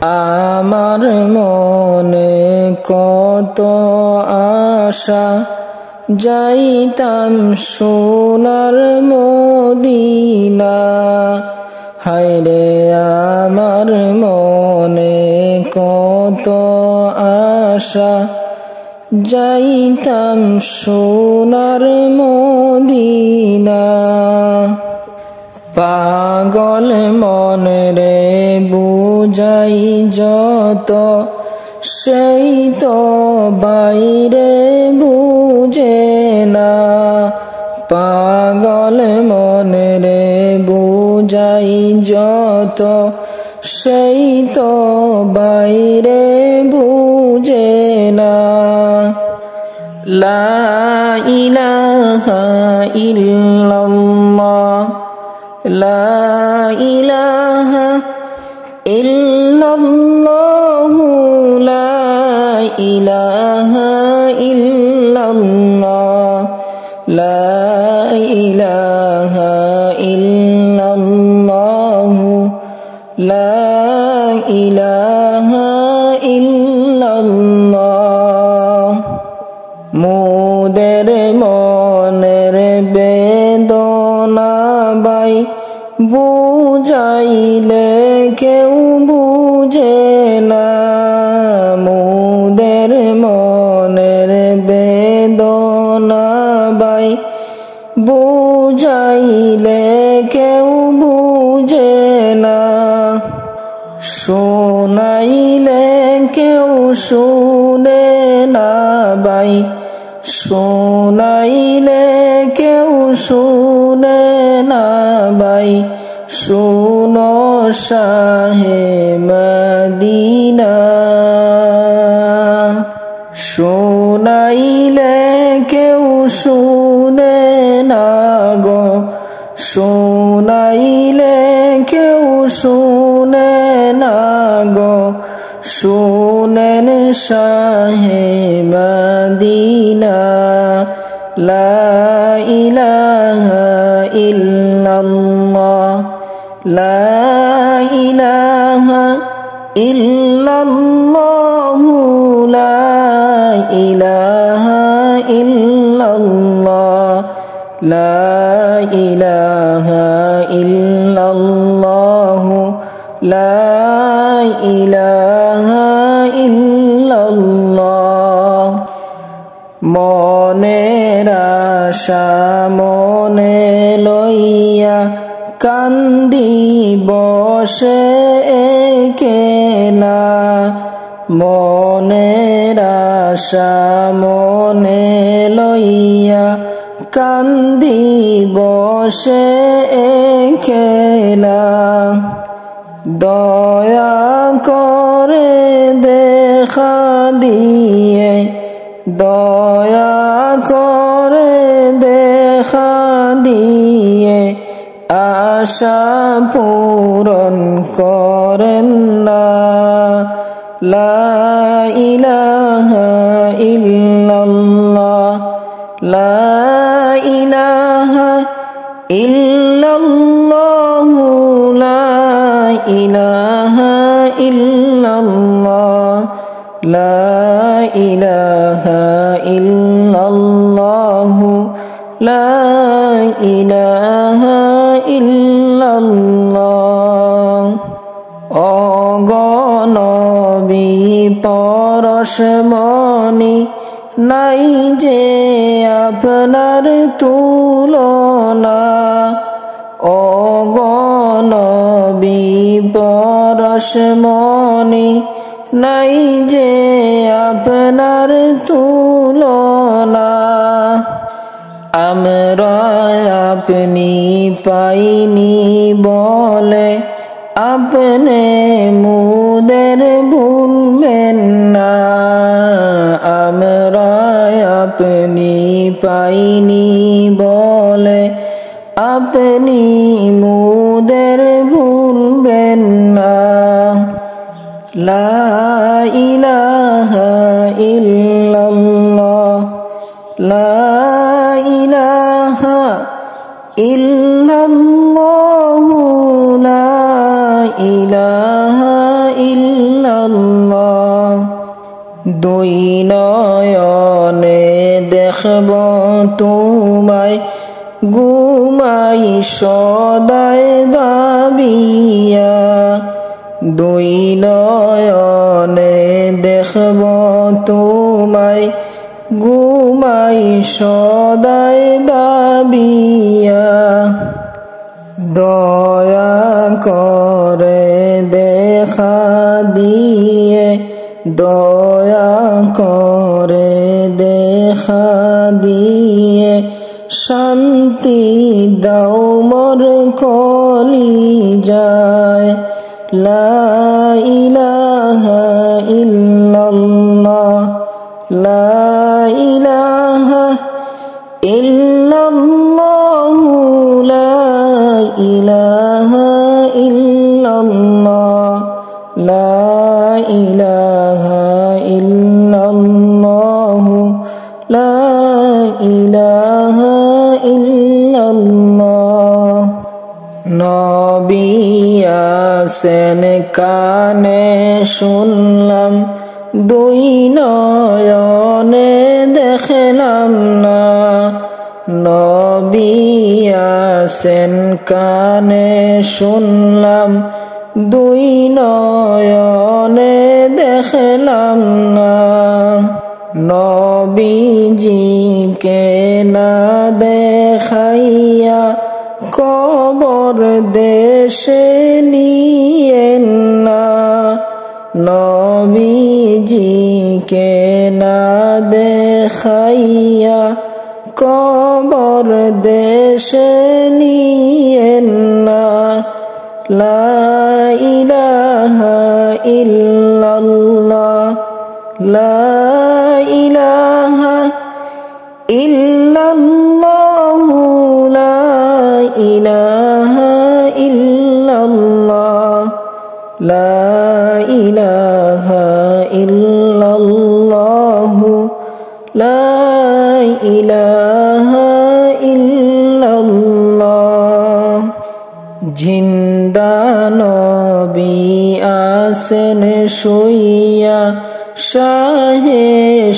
আমার মনে কত আশা যাইতাম সোনার মদিনা হায়রে আমার মনে কত আশা যাইতাম সোনার মদিনা পাগল মনে রে বুঝাই যত সেই তো বাইরে বুঝে না পাগল মনে রে বুঝাই যত সেই তো বাইরে বুঝে না লা ইলাহা ইল্লাল্লাহ লা ইলাহা ইল্লাল্লাহ লা ইলাহা ইল্লাল্লাহ লা ইলাহা ইল্লাল্লাহ লা ইলাহা ইল্লাল্লাহ মোদের মনের বেদনা বাই বুঝাইলে কেউ বুঝে না মোদের মনের বেদনা বাই বুঝাইলে কেউ বুঝে না শোনাইলে কেউ শুনে না বাই শোনাইলে কেউ শুনে না বাই শুনো শাহে মদিনা শোনাইলে কেউ শুনে না গো শোনাইলে কেউ শুনে না গো শুনেন শাহে মদিনা লা ইলাহা ইল্লাল্লাহ লা ইলাহা ইল্লাল্লাহ লা ইলাহা ইল্লাল্লাহ লা ইলাহা ইল্লাল্লাহ লা ইলাহা ইল্লাল্লাহ মনের আশা মনে লইয়া কান্দি বসে একেলা মনের আশা মনে লইয়া কান্দি বসে একেলা দয়া করে দেখা দিয়ে দয়া করে দেখা দিয়ে আশা পূরণ করেন না লা ইলাহা ইল্লাল্লাহ লা ইলাহা ইল্লাল্লাহ লা ইলাহা ইল্লাল্লাহ লা ইলাহা ইল্লাল্লাহ লা ইলাহা ইল্লাল্লাহ অগণবী পরশমণি নাই যে আপনার তুলনা অগণবী পরশমণি নাই যে আপনার তুলনা আমরা আপনি পাইনি বলে আপনি মুদের ভুলবেন না আমরা আপনি পাইনি বলে আপনি মুদের ভুলবেন না লা ইলাহা ইল্লাল্লাহ লা ইলাহা ইল্লাল্লাহ লা ইলাহা ইল্লাল্লাহ দুই নয়নে দেখব তোমায় ঘুমাই সদাই ভাবিয়া দুই নয়নে দেখব তোমায় ঘুমাই সদাই ভাবিয়া দয়া করে দেখা দিয়ে দয়া করে দেখা দিয়ে শান্তি দাও মোর কলিজায় লা ইলাহা ইল্লাল্লাহ লা ইলাহা ইল্লাল্লাহ লা ইলাহা ইল্লাল্লাহ লা ইলাহা ইল্লাল্লাহ লা ইলাহা ইল্লাল্লাহ নবী আছেন কানে শুনলাম দুই নয়নে দেখলাম না নবী আছেন কানে শুনলাম দুই নয়নে দেখলাম না নবীজিকে না দেখাইয়া কবর দেশে নিয়েন না নবীজিকে না দেখাইয়া কবর দেশে নিয়েন না লা ইলাহা ইল্লাল্লাহ লা ইলাহা ইল্লাল্লাহ লা ইলাহা ইল্লাল্লাহ লা ইলাহা ইল্লাল্লাহ লা ইলাহা ইল্লাল্লাহ জিন্দা নবী আছেন শুইয়া শাহে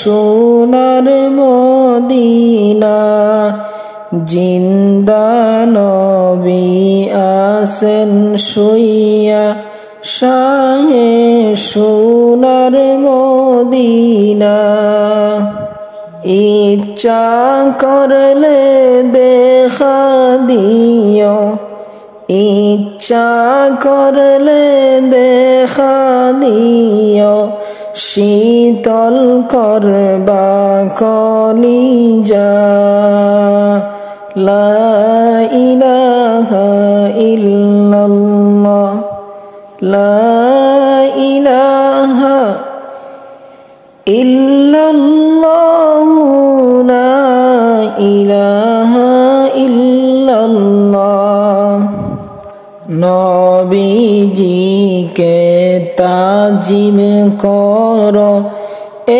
সোনার মদিনা জিন্দা নবী আছেন শুইয়া শাহে সোনার মদিনা ইচ্ছা করলে দেখা দিও ইচ্ছা করলে দেখা দিও শীতল করবা কলিজা লা ইলাহা ইল্লাল্লাহ লা ইলাহা ইল্লাল্লাহ লা ইলাহা ইল্লাল্লাহ নবীজিকে তাজিম কর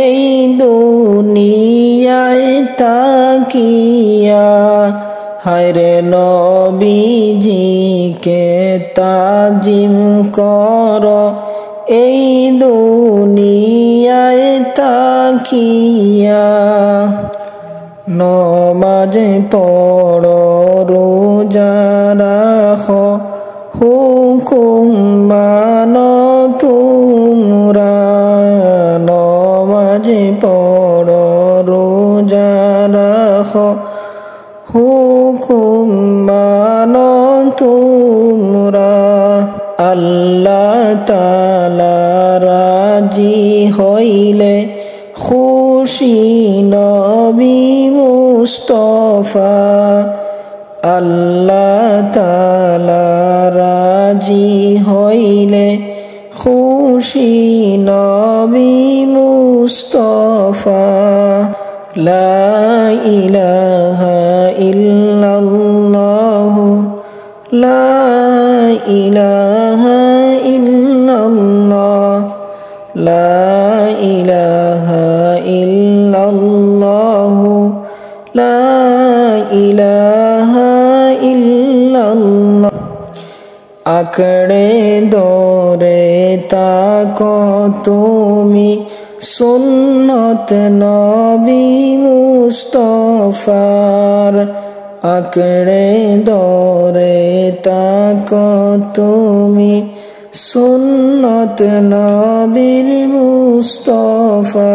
এই দুনিয়ায় তাকিয়া হায়রে নবীজিকে তাজিম কর এই দুনিয়ায় তাকিয়া নমাজ পড়ো রোজা রাখো হুকুম মানো তোমরা নমাজ পড়ো রোজা রাখো হুকুম মানো তোমরা আল্লাহ তাআলা রাজি হইলে খুশি নবী মুস্তাফা আল্লাহ তাআলা রাজি হইলে খুশি নবী মুস্তাফা লা ইলাহা ইল্লাল্লাহ লা ইলাহা ইল্লাল্লাহ লা ইলাহা ইল্লাল্লাহ লা ইলাহা ইল্লাল্লাহ আঁকড়ে ধরে তাকো তুমি সুন্নত নবী মুস্তাফার আঁকড়ে ধরে তাকো তুমি সুন্নত নবীর মুস্তাফা